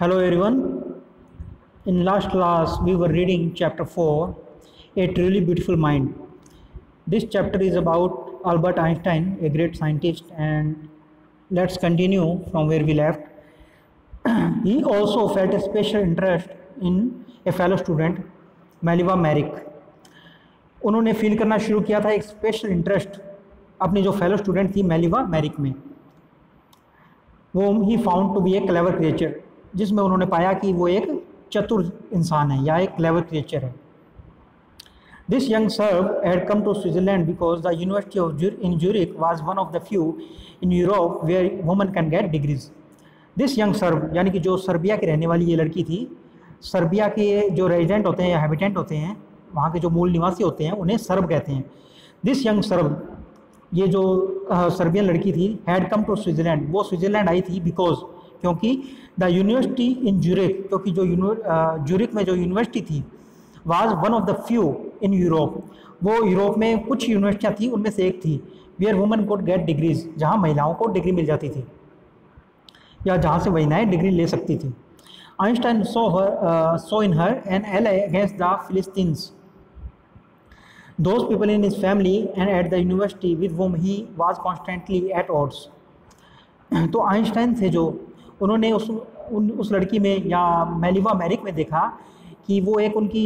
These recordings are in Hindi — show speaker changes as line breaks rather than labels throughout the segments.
Hello everyone. In last class we were reading chapter 4, A Truly Beautiful Mind. This chapter is about Albert Einstein, a great scientist, and let's continue from where we left. He also felt a special interest in a fellow student, Maliva Merrick. उन्होंने फील करना शुरू किया था एक स्पेशल इंटरेस्ट अपनी जो फेलो स्टूडेंट थी मेलिवा मैरिक में। वो ही found to be a clever creature, जिसमें उन्होंने पाया कि वो एक चतुर इंसान है या एक क्लेवर क्रिएचर है। This young Serb had come to Switzerland because the university of in Zurich was one of the few in Europe where woman can get degrees. This young Serb यानी कि जो सर्बिया की रहने वाली ये लड़की थी। सर्बिया के जो रेजिडेंट होते हैं या हैबिटेंट होते हैं, वहाँ के जो मूल निवासी होते हैं, उन्हें सर्ब कहते हैं। दिस यंग सर्ब, ये जो सर्बियन लड़की थी, हैड कम टू स्विट्जरलैंड, वो स्विट्जरलैंड आई थी बिकॉज क्योंकि द यूनिवर्सिटी इन ज्यूरिक, क्योंकि जो ज्यूरिक में जो यूनिवर्सिटी थी was one of the few in Europe, वो यूरोप में कुछ यूनिवर्सिटियाँ थी, उनमें से एक थी where women could get degrees, जहाँ महिलाओं को डिग्री मिल जाती थी या जहाँ से महिलाएं डिग्री ले सकती थी। Einstein saw in her an ally against the Philistines, those people in his family and at the university with whom he was constantly at odds. तो आइंस्टाइन थे जो उन्होंने उस लड़की में या मेलिवा मैरिक में देखा कि वो एक उनकी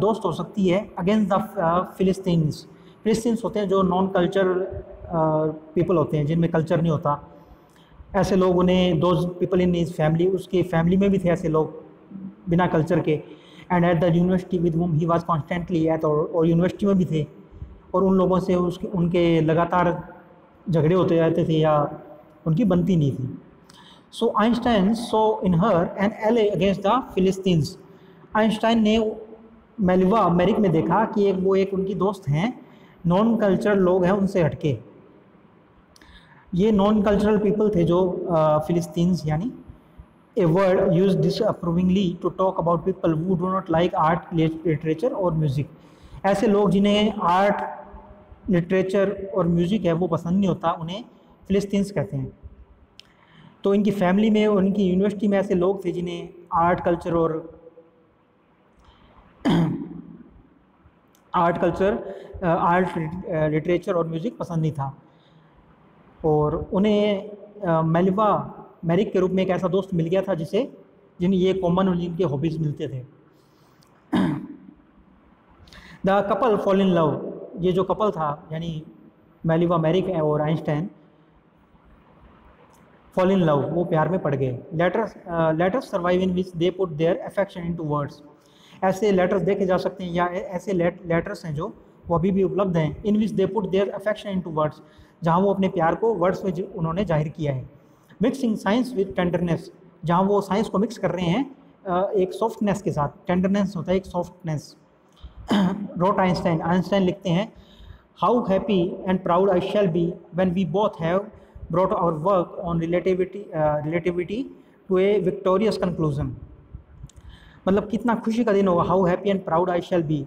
दोस्त हो सकती है अगेंस्ट द फिलिस्तीन्स। फिलिस्तीन्स होते हैं जो नॉन कल्चर पीपल होते हैं, जिनमें कल्चर नहीं होता। ऐसे लोग उन्हें those people in his family, उसके फैमिली में भी थे ऐसे लोग बिना कल्चर के। And at the university with whom he was constantly at, और यूनिवर्सिटी में भी थे और उन लोगों से उनके लगातार झगड़े होते रहते थे या उनकी बनती नहीं थी। सो आइंस्टाइन सो इन हर एन एले अगेंस्ट द फिलिस्तीन्स। आइंस्टाइन ने मेलिवा मैरिक में देखा कि वो एक उनकी दोस्त हैं, नॉन कल्चरल लोग हैं उनसे हटके। ये नॉन कल्चरल पीपल थे जो फिलिस्तीन्स, यानी a word use disapprovingly to talk about people who do not like art, literature और म्यूज़िक। ऐसे लोग जिन्हें आर्ट, लिटरेचर और म्यूज़िक है वो पसंद नहीं होता, उन्हें फिलिस्तीन्स कहते हैं। तो इनकी फैमिली में और इनकी यूनिवर्सिटी में ऐसे लोग थे जिन्हें आर्ट, कल्चर और आर्ट, लिटरेचर और म्यूज़िक पसंद नहीं था। और उन्हें मेलिवा मैरिक के रूप में एक ऐसा दोस्त मिल गया था जिन्हें ये कॉमन और जिनके हॉबीज़ मिलते थे। The couple fall in love, ये जो कपल था यानी मेलिवा मैरिक और आइंस्टाइन, फॉल इन लव, वो प्यार में पड़ गए। Letters survive in which they put their affection into words. ऐसे लेटर्स देखे जा सकते हैं या ऐसे लेटर्स हैं जो वो अभी भी उपलब्ध हैं। In which they put their affection into words, जहाँ वो अपने प्यार को वर्ड्स में उन्होंने जाहिर किया है। मिक्सिंग साइंस विद टेंडरनेस, जहाँ वो साइंस को मिक्स कर रहे हैं एक सॉफ्टनेस के साथ। टेंडरनेस होता है एक सॉफ्टनेस। रोट आइंस्टाइन लिखते हैं, how happy and proud I shall be when we both have brought our work on relativity to a victorious conclusion. मतलब कितना खुशी का दिन होगा, how happy and proud I shall be,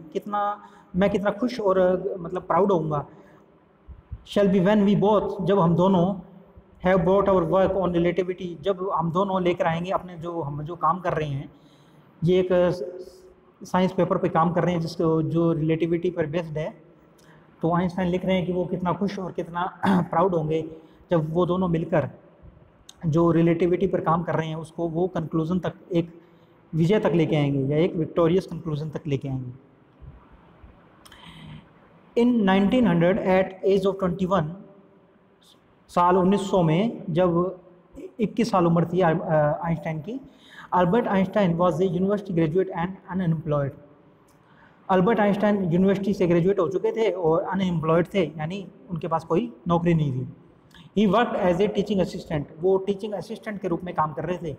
मैं कितना खुश और मतलब प्राउड होऊंगा। Shall be when we both, जब हम दोनों, have brought our work on relativity, जब हम दोनों लेकर आएंगे अपने हम जो काम कर रहे हैं, ये एक साइंस पेपर पे काम कर रहे हैं जिसको जो रिलेटिविटी पर बेस्ड है। तो आइंस्टाइन लिख रहे हैं कि वो कितना खुश और कितना प्राउड होंगे जब वो दोनों मिलकर जो रिलेटिविटी पर काम कर रहे हैं उसको वो कंक्लूज़न तक, एक विजय तक लेके आएंगे या एक विक्टोरियस कंक्लूज़न तक लेके आएंगे। इन 1900 एट एज ऑफ 21, साल 1900 में जब 21 साल उम्र थी आइंस्टाइन की, Albert Einstein was a university graduate and unemployed. Albert Einstein university से ग्रेजुएट हो चुके थे और अनएम्प्लॉयड थे, यानी उनके पास कोई नौकरी नहीं थी। He worked as a teaching assistant, वो टीचिंग असिस्टेंट के रूप में काम कर रहे थे।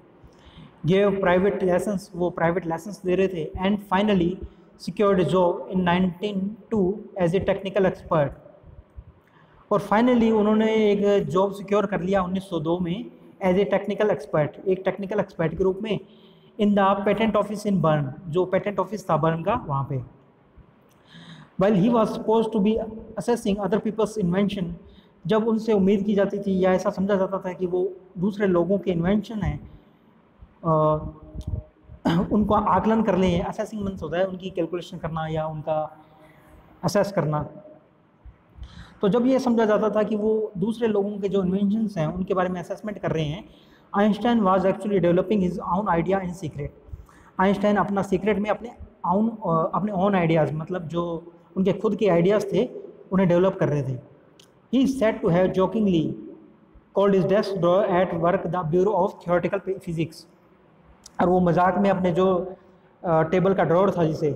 गिव प्राइवेट लेसन्स, वो प्राइवेट लेसन्स दे रहे थे। And finally secured job in 1902 as a technical expert, और फाइनली उन्होंने एक जॉब सिक्योर कर लिया 1902 में एज ए टेक्निकल एक्सपर्ट, एक टेक्निकल एक्सपर्ट के रूप में in the patent office in Bern, जो पेटेंट ऑफिस था बर्न का वहाँ पे। Well he was suppose to be assessing other people's invention, जब उनसे उम्मीद की जाती थी या ऐसा समझा जाता था कि वो दूसरे लोगों के इन्वेंशन हैं उनको आकलन कर लें, असेसिंग मीन्स होता है उनकी कैलकुलेशन करना या उनका असेस करना। तो जब ये समझा जाता था कि वो दूसरे लोगों के जो इन्वेंशंस हैं उनके बारे में असेसमेंट कर रहे हैं, Einstein was actually developing his own idea in secret. Einstein अपना सीक्रेट में अपने ओन आइडियाज़, मतलब जो उनके खुद के आइडियाज़ थे उन्हें डेवलप कर रहे थे। He said to have jokingly called his desk drawer at work the bureau of theoretical physics. और वो मजाक में अपने जो टेबल का ड्रॉअर था जिसे,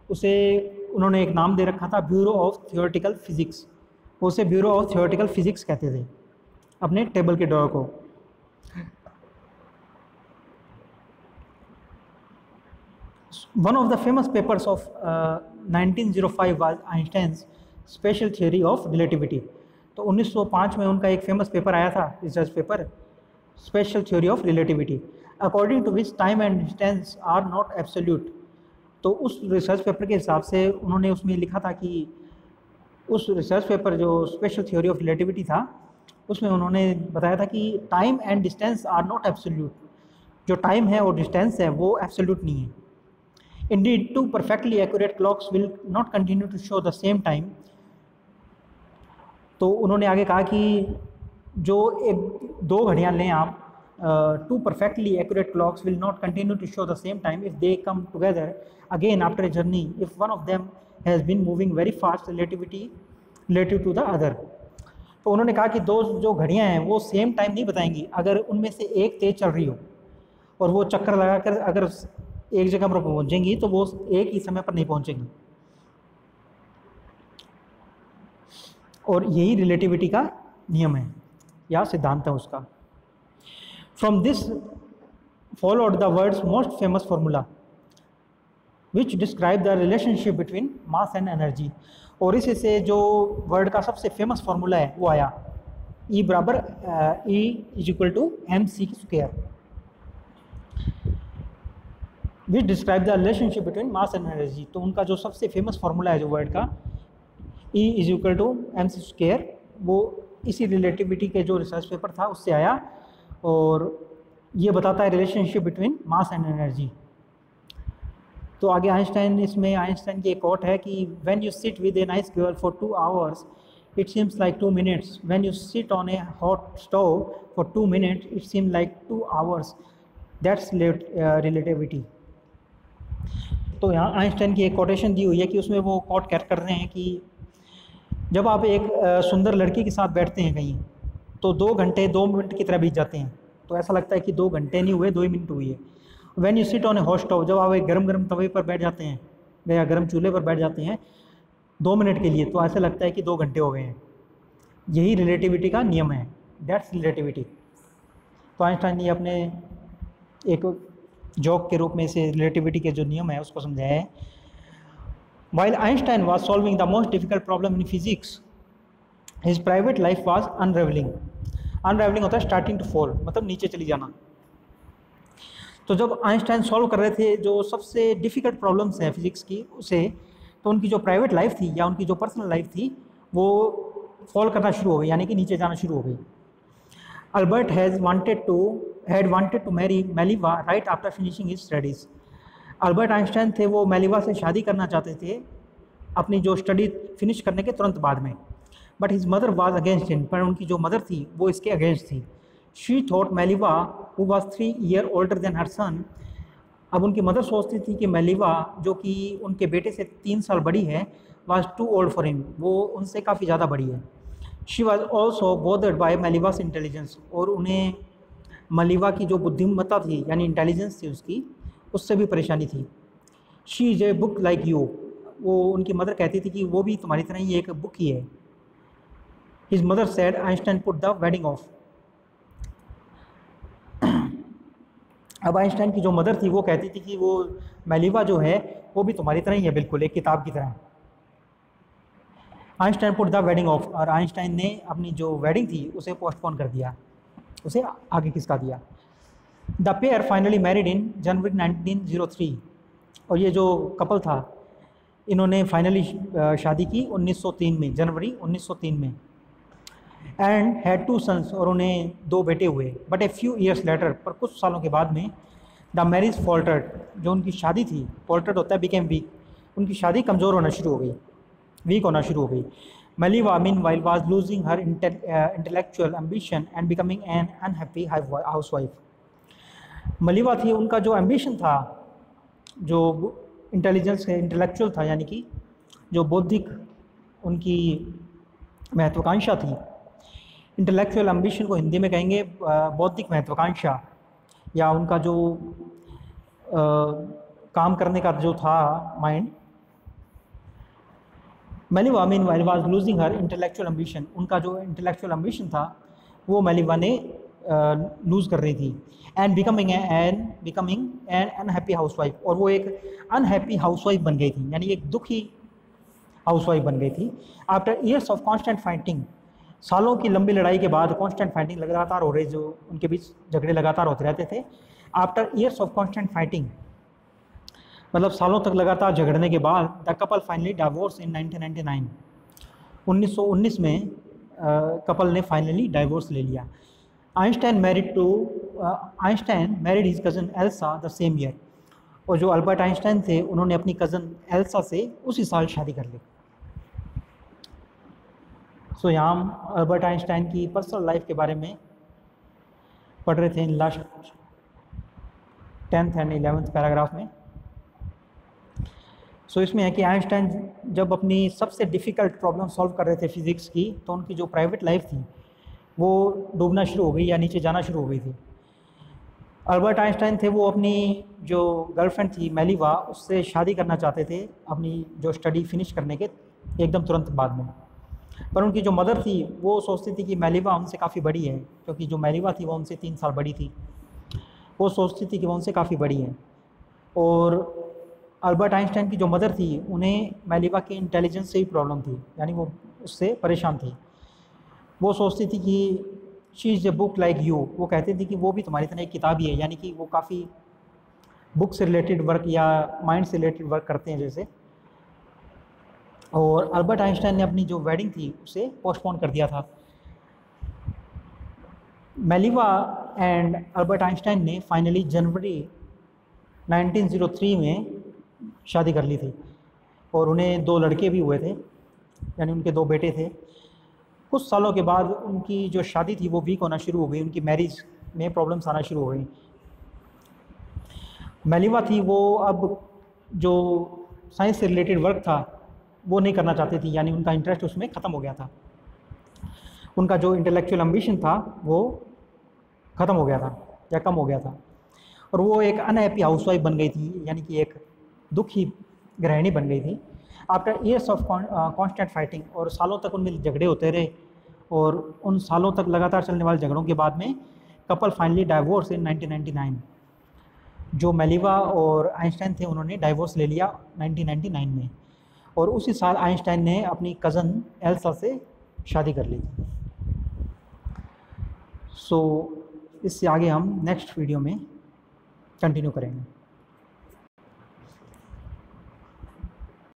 उसे उन्होंने एक नाम दे रखा था ब्यूरो ऑफ थियोरेटिकल फिजिक्स। उसे ब्यूरो ऑफ थियोरेटिकल फिजिक्स कहते थे अपने टेबल के ड्रॉअर को। One of the famous papers of 1905 was Einstein's special theory of relativity. तो 1905 में उनका एक फेमस पेपर आया था, research paper, special theory of relativity, according to which time and distance are not absolute. तो उस रिसर्च पेपर के हिसाब से उन्होंने उसमें लिखा था कि उस रिसर्च पेपर जो स्पेशल थ्योरी ऑफ रिलेटिविटी था उसमें उन्होंने बताया था कि time and distance are not absolute. जो टाइम है और डिस्टेंस है वो एब्सोल्यूट नहीं है। Indeed two perfectly accurate clocks will not continue to show the same time. तो उन्होंने आगे कहा कि जो एक दो घड़ियाँ लें आप, two perfectly accurate clocks will not continue to show the same time if they come together again after a journey if one of them has been moving very fast relative to the other। तो उन्होंने कहा कि दो जो घड़ियां हैं वो सेम टाइम नहीं बताएंगी अगर उनमें से एक तेज चल रही हो और वो चक्कर लगाकर अगर एक जगह पर पहुंचेंगी तो वो एक ही समय पर नहीं पहुंचेंगी। और यही रिलेटिविटी का नियम है या सिद्धांत है उसका। From this followed the world's most famous formula which describe the relationship between mass and energy। और इसी से जो वर्ल्ड का सबसे फेमस फार्मूला है वो आया, E बराबर E is equal to mc square, which describe the relationship between mass and energy. तो उनका जो सबसे फेमस फार्मूला है जो वर्ल्ड का, E is equal to mc square, वो इसी रिलेटिविटी के जो रिसर्च पेपर था उससे आया और ये बताता है relationship between mass and energy. तो आगे आइंस्टाइन की एक कोट है कि when you sit with a nice girl for 2 hours it seems like 2 minutes, when you sit on A hot stove for 2 minutes it seems like 2 hours, that's relativity. तो यहाँ आइंस्टाइन की एक कोटेशन दी हुई है कि उसमें वो कोट कर रहे हैं कि जब आप एक सुंदर लड़की के साथ बैठते हैं कहीं तो 2 घंटे 2 मिनट की तरह बीत जाते हैं, तो ऐसा लगता है कि 2 घंटे नहीं हुए 2 ही मिनट हुई है। When you sit on A hot stove, जब आप एक गरम तवे पर बैठ जाते हैं या गर्म चूल्हे पर बैठ जाते हैं 2 मिनट के लिए, तो ऐसा लगता है कि 2 घंटे हो गए हैं। यही रिलेटिविटी का नियम है, दैट्स रिलेटिविटी। तो आइंस्टाइन ने अपने एक जोक के रूप में इसे रिलेटिविटी के जो नियम है उसको समझाया है। While Einstein was solving the most difficult problem in physics his private life was unravelling. Unravelling होता है स्टार्टिंग टू फॉल, मतलब नीचे चली जाना। तो जब आइंस्टाइन सॉल्व कर रहे थे जो सबसे डिफ़िकल्ट प्रॉब्लम्स हैं फिजिक्स की उसे, तो उनकी जो प्राइवेट लाइफ थी या उनकी जो पर्सनल लाइफ थी वो फॉल करना शुरू हो गई, यानी कि नीचे जाना शुरू हो गई। Albert had wanted to marry Mileva right after finishing his studies. Albert Einstein थे, वो मेलिवा से शादी करना चाहते थे अपनी जो स्टडी फिनिश करने के तुरंत बाद में, but his mother was against him, पर उनकी जो मदर थी वो इसके अगेंस्ट थी। She thought Mileva who was 3 years older than her son. अब उनकी मदर सोचती थी कि मेलिवा जो कि उनके बेटे से 3 साल बड़ी है, was too old for him, वो उनसे काफ़ी ज़्यादा बड़ी है। She was also bothered by Mileva's intelligence, और उन्हें मेलिवा की जो बुद्धिमत्ता थी यानी इंटेलिजेंस थी उसकी, उससे भी परेशानी थी। She is a book like you, वो उनकी मदर कहती थी कि वो भी तुम्हारी तरह ही एक बुक ही है। His mother said Einstein put the wedding of. अब आइंस्टाइन की जो मदर थी वो कहती थी कि वो मेलिवा जो है वो भी तुम्हारी तरह ही है, बिल्कुल एक किताब की तरह। Einstein put the wedding of, और आइंस्टाइन ने अपनी जो वेडिंग थी उसे पोस्टपोन कर दिया, उसे आगे खिसका दिया। The pair finally married in January 1903, और ये जो कपल था इन्होंने फाइनली शादी की 1903 में, जनवरी 1903 में। एंड हैड 2 sons, और उन्हें 2 बेटे हुए। But a few years later, पर कुछ सालों के बाद में, द मैरिज फॉल्टर्ड, जो उनकी शादी थी, फॉल्टर्ड होता है बिकेम वीक, उनकी शादी कमज़ोर होना शुरू हो गई, वीक होना शुरू हो गई। Mileva meanwhile was losing her intellectual ambition and becoming an unhappy housewife. Mileva थी, उनका जो एम्बिशन था, जो इंटेलिजेंस इंटेलेक्चुअल था, यानी कि जो बौद्धिक उनकी महत्वाकांक्षा थी, इंटेलेक्चुअल एम्बिशन को हिंदी में कहेंगे बौद्धिक महत्वाकांक्षा, या उनका जो काम करने का जो था mind. Mileva meanwhile was losing her intellectual ambition, उनका जो इंटेलेक्चुअल एम्बिशन था वो मेलिवा ने लूज़ कर रही थी। And becoming an unhappy housewife, और वो एक अनहैप्पी हाउसवाइफ बन गई थी, यानी एक दुखी हाउसवाइफ बन गई थी। After years of constant fighting, सालों की लंबी लड़ाई के बाद, कॉन्स्टेंट फाइटिंग लगातार हो रही, जो उनके बीच झगड़े लगातार होते रहते थे। After years of constant fighting मतलब सालों तक लगातार झगड़ने के बाद, द कपल फाइनली डाइवोर्स इन 1999, 1919 में कपल ने फाइनली डाइवोर्स ले लिया। Einstein married his cousin Elsa the same year, और जो अल्बर्ट आइंस्टाइन थे उन्होंने अपनी कज़न एल्सा से उसी साल शादी कर ली। सो यहाँ हम अल्बर्ट आइंस्टाइन की पर्सनल लाइफ के बारे में पढ़ रहे थे in last 10th and 11th paragraph में। सो इसमें है कि आइंस्टाइन जब अपनी सबसे डिफ़िकल्ट प्रॉब्लम सॉल्व कर रहे थे फिज़िक्स की, तो उनकी जो प्राइवेट लाइफ थी वो डूबना शुरू हो गई, या नीचे जाना शुरू हो गई थी। अल्बर्ट आइंस्टाइन थे, वो अपनी जो गर्लफ्रेंड थी मेलिवा, उससे शादी करना चाहते थे अपनी जो स्टडी फिनिश करने के एकदम तुरंत बाद में। पर उनकी जो मदर थी वो सोचती थी कि मेलिवा उनसे काफ़ी बड़ी है, क्योंकि जो मेलिवा थी वो उनसे 3 साल बड़ी थी। वो सोचती थी कि वो उनसे काफ़ी बड़ी है, और अल्बर्ट आइंस्टाइन की जो मदर थी उन्हें मेलिवा के इंटेलिजेंस से ही प्रॉब्लम थी, यानी वो उससे परेशान थी। वो सोचती थी कि she is a book like you, वो कहती थी कि वो भी तुम्हारी तरह एक किताब ही है, यानी कि वो काफ़ी बुक से रिलेटेड वर्क या माइंड से रिलेटेड वर्क करते हैं जैसे। और अल्बर्ट आइंस्टाइन ने अपनी जो वेडिंग थी उसे पोस्टपोन कर दिया था। मेलिवा एंड अल्बर्ट आइंस्टाइन ने फाइनली जनवरी 1903 में शादी कर ली थी, और उन्हें 2 लड़के भी हुए थे, यानी उनके 2 बेटे थे। कुछ सालों के बाद उनकी जो शादी थी वो वीक होना शुरू हो गई, उनकी मैरिज में प्रॉब्लम्स आना शुरू हो गई। मेलिवा थी, वो अब जो साइंस से रिलेटेड वर्क था वो नहीं करना चाहती थी, यानी उनका इंटरेस्ट उसमें ख़त्म हो गया था। उनका जो इंटेलेक्चुअल एम्बिशन था वो ख़त्म हो गया था या कम हो गया था, और वो एक अनहैप्पी हाउसवाइफ बन गई थी, यानी कि एक दुखी गृहिणी बन गई थी। After years of constant fighting, और सालों तक उनमें झगड़े होते रहे, और उन सालों तक लगातार चलने वाले झगड़ों के बाद में कपल फाइनली डाइवोर्स इन 1999। जो मेलिवा और आइंस्टाइन थे उन्होंने डाइवोर्स ले लिया 1999 में, और उसी साल आइंस्टाइन ने अपनी कज़न एल्सा से शादी कर ली। सो इससे आगे हम नेक्स्ट वीडियो में कंटिन्यू करेंगे।